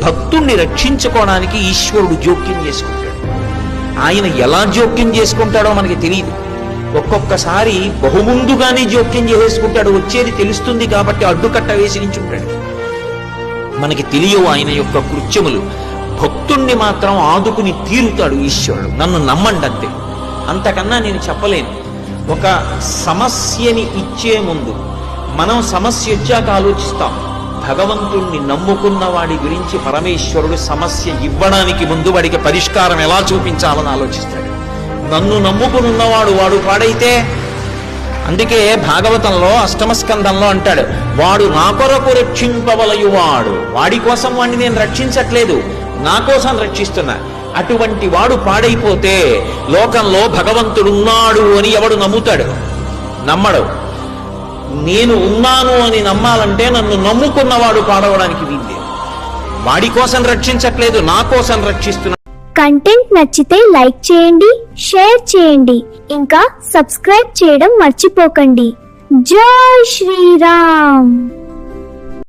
భక్తుణ్ణి రక్షించుకోవడానికి ఈశ్వరుడు జోక్యం చేసుకుంటాడు. ఆయన ఎలా జోక్యం చేసుకుంటాడో మనకి తెలియదు. ఒక్కొక్కసారి బహుముందుగానే జోక్యం చేసుకుంటాడు. వచ్చేది తెలుస్తుంది కాబట్టి అడ్డుకట్ట వేసి నించుంటాడు. మనకి తెలియవు ఆయన యొక్క కృత్యములు. భక్తుణ్ణి మాత్రం ఆదుకుని తీరుతాడు ఈశ్వరుడు. నన్ను నమ్మండి అంతే, అంతకన్నా నేను చెప్పలేను. ఒక సమస్యని ఇచ్చే ముందు మనం సమస్య వచ్చాక ఆలోచిస్తాం. భగవంతుణ్ణి నమ్ముకున్న వాడి గురించి పరమేశ్వరుడు సమస్య ఇవ్వడానికి ముందు వాడికి పరిష్కారం ఎలా చూపించాలని ఆలోచిస్తాడు. నన్ను నమ్ముకునున్నవాడు వాడు పాడైతే, అందుకే భాగవతంలో అష్టమ స్కంధంలో అంటాడు, వాడు నా కొరకు రక్షింపవలయువాడు. వాడి కోసం వాడిని నేను రక్షించట్లేదు, నా కోసం రక్షిస్తున్నా. అటువంటి వాడు పాడైపోతే లోకంలో భగవంతుడున్నాడు అని ఎవడు నమ్ముతాడు? నమ్మడు. నేను ఉన్నాను అని నమ్మాలంటే నన్ను నమ్ముకున్నవాడు పాడవడానికి వీల్లేదు. వాడి కోసం రక్షించట్లేదు, నా కోసం రక్షిస్తున్నా. కంటెంట్ నచ్చితే లైక్ చేయండి, షేర్ చేయండి, ఇంకా సబ్స్క్రైబ్ చేయడం మర్చిపోకండి. జై శ్రీరామ్.